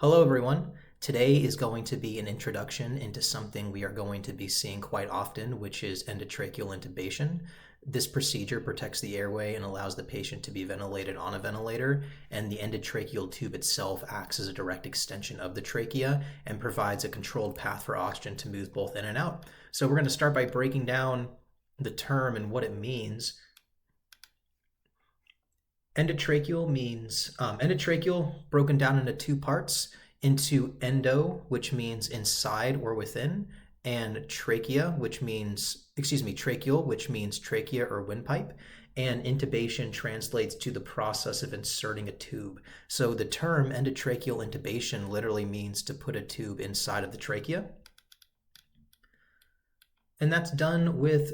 Hello, everyone. Today is going to be an introduction into something we are going to be seeing quite often, which is endotracheal intubation. This procedure protects the airway and allows the patient to be ventilated on a ventilator, and the endotracheal tube itself acts as a direct extension of the trachea and provides a controlled path for oxygen to move both in and out. So we're going to start by breaking down the term and what it means. Endotracheal means endotracheal broken down into two parts, into endo, which means inside or within, and trachea, which means, tracheal, which means trachea or windpipe, and intubation translates to the process of inserting a tube. So the term endotracheal intubation literally means to put a tube inside of the trachea. And that's done with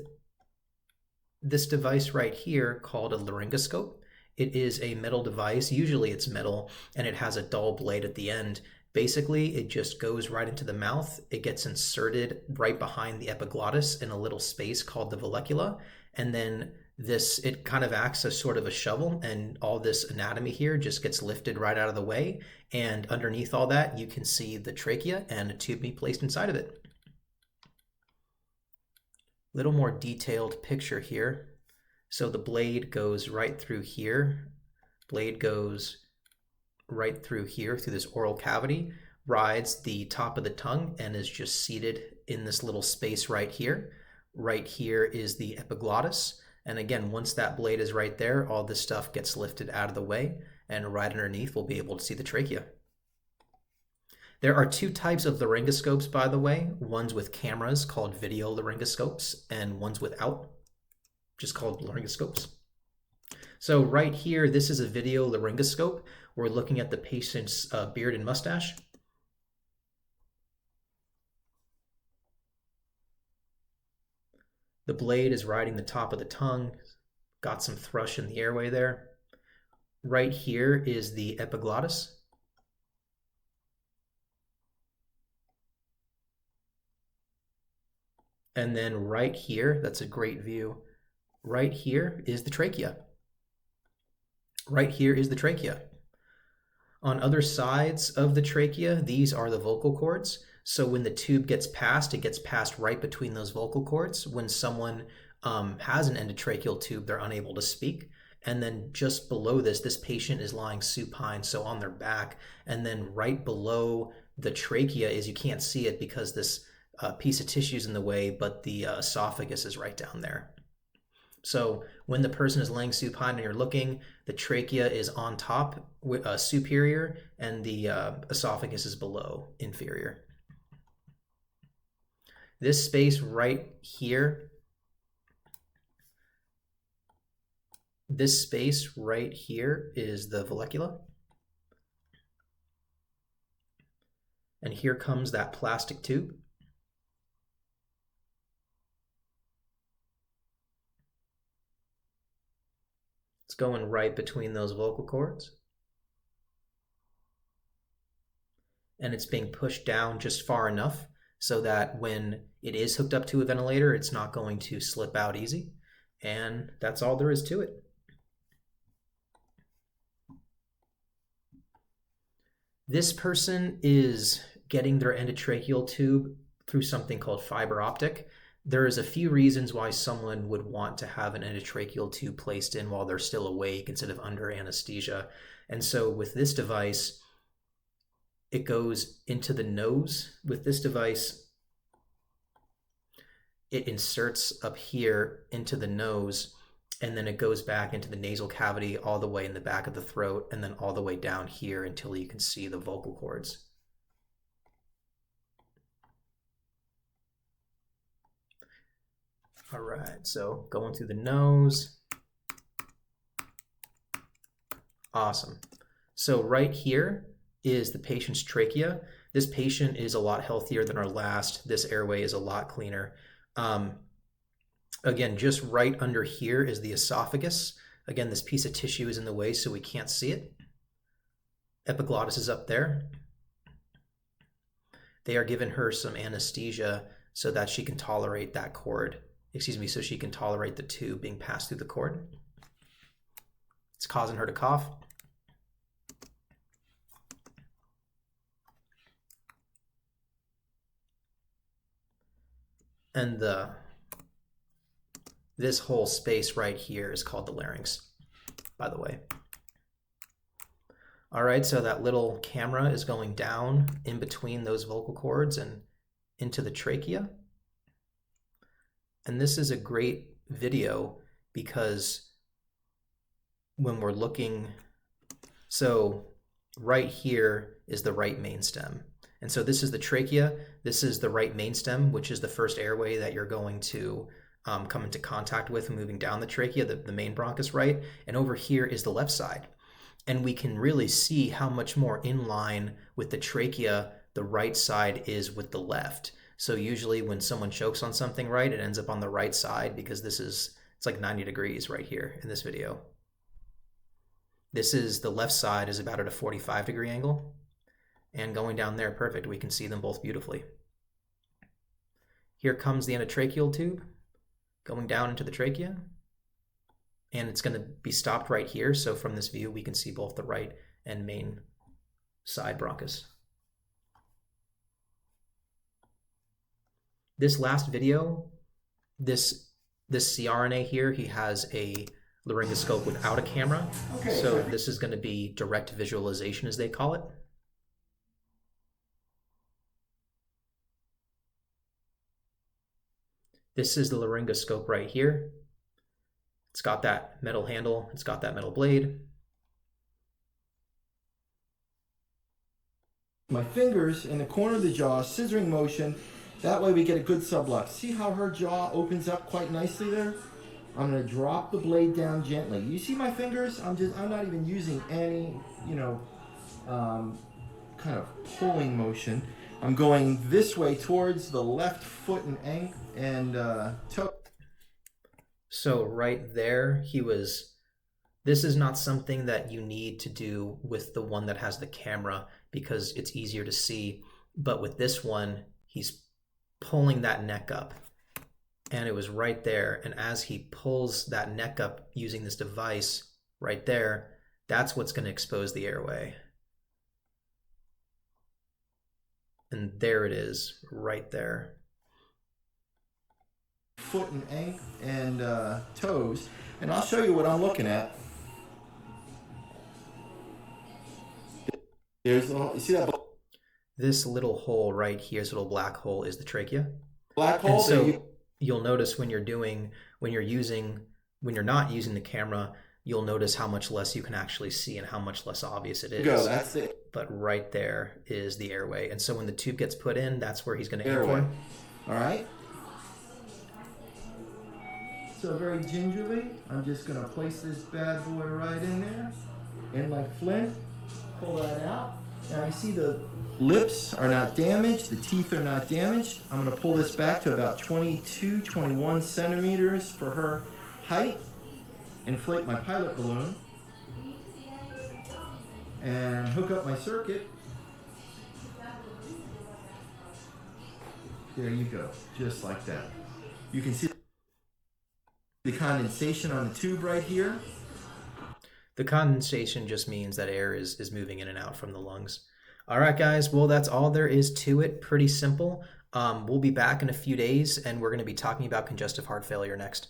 this device right here called a laryngoscope. It is a metal device, usually it's metal, and it has a dull blade at the end. Basically, it just goes right into the mouth. It gets inserted right behind the epiglottis in a little space called the vallecula, and then it kind of acts as sort of a shovel, and all this anatomy here just gets lifted right out of the way, and underneath all that, you can see the trachea and a tube be placed inside of it. Little more detailed picture here. So the blade goes right through here. Blade goes right through here, through this oral cavity, rides the top of the tongue and is just seated in this little space right here. Right here is the epiglottis. And again, once that blade is right there, all this stuff gets lifted out of the way, and right underneath we'll be able to see the trachea. There are two types of laryngoscopes, by the way. Ones with cameras called video laryngoscopes, and ones without, just called laryngoscopes. So right here, this is a video laryngoscope. We're looking at the patient's beard and mustache. The blade is riding the top of the tongue, got some thrush in the airway there. Right here is the epiglottis. And then right here, that's a great view, right here is the trachea. Right here is the trachea. On other sides of the trachea, these are the vocal cords. So when the tube gets passed, it gets passed right between those vocal cords. When someone has an endotracheal tube, they're unable to speak. And then just below this patient is lying supine, so on their back. And then right below the trachea is, you can't see it because this piece of tissue is in the way, but the esophagus is right down there. So when the person is laying supine and you're looking, the trachea is on top, superior, and the esophagus is below, inferior. This space right here, is the vallecula. And here comes that plastic tube. It's going right between those vocal cords. And it's being pushed down just far enough so that when it is hooked up to a ventilator, it's not going to slip out easy. And that's all there is to it. This person is getting their endotracheal tube through something called fiber optic. There is a few reasons why someone would want to have an endotracheal tube placed in while they're still awake instead of under anesthesia. And so with this device, it goes into the nose. With this device, it inserts up here into the nose, and then it goes back into the nasal cavity all the way in the back of the throat, and then all the way down here until you can see the vocal cords. All right, so going through the nose. Awesome. So right here is the patient's trachea. This patient is a lot healthier than our last. This airway is a lot cleaner. Again, just right under here is the esophagus. Again, this piece of tissue is in the way, so we can't see it. Epiglottis is up there. They are giving her some anesthesia so that she can tolerate that cord. So she can tolerate the tube being passed through the cord. It's causing her to cough. And this whole space right here is called the larynx, by the way. All right, so that little camera is going down in between those vocal cords and into the trachea. And this is a great video because when we're looking, so right here is the right main stem. And so this is the trachea. This is the right main stem, which is the first airway that you're going to come into contact with moving down the trachea, the main bronchus, right? And over here is the left side. And we can really see how much more in line with the trachea the right side is with the left. So usually when someone chokes on something right, it ends up on the right side because it's like 90 degrees right here in this video. This is the left side is about at a 45-degree angle. And going down there, perfect. We can see them both beautifully. Here comes the endotracheal tube going down into the trachea. And it's going to be stopped right here. So from this view, we can see both the right and main side bronchus. This last video, this CRNA here, he has a laryngoscope without a camera. Okay. So this is going to be direct visualization, as they call it. This is the laryngoscope right here. It's got that metal handle. It's got that metal blade. My fingers in the corner of the jaw, scissoring motion. That way we get a good sublux. See how her jaw opens up quite nicely there? I'm going to drop the blade down gently. You see my fingers? I'm not even using any, kind of pulling motion. I'm going this way towards the left foot and toe. So right there, this is not something that you need to do with the one that has the camera because it's easier to see. But with this one, he's pulling that neck up and it was right there. And as he pulls that neck up using this device right there, that's what's going to expose the airway. And there it is, right there. Foot and toes, and I'll show you what I'm looking at. You see that? This little hole right here, this little black hole, is the trachea. Black hole. And so you'll notice when you're not using the camera, you'll notice how much less you can actually see and how much less obvious it is. Go, that's it. But right there is the airway, and so when the tube gets put in, that's where he's going to airway. All right. So very gingerly, I'm just going to place this bad boy right in there, in like flint, pull that out. Now you see the lips are not damaged, the teeth are not damaged. I'm going to pull this back to about 22, 21 centimeters for her height, inflate my pilot balloon, and hook up my circuit. There you go, just like that. You can see the condensation on the tube right here. The condensation just means that air is moving in and out from the lungs. All right, guys. Well, that's all there is to it. Pretty simple. We'll be back in a few days, and we're going to be talking about congestive heart failure next.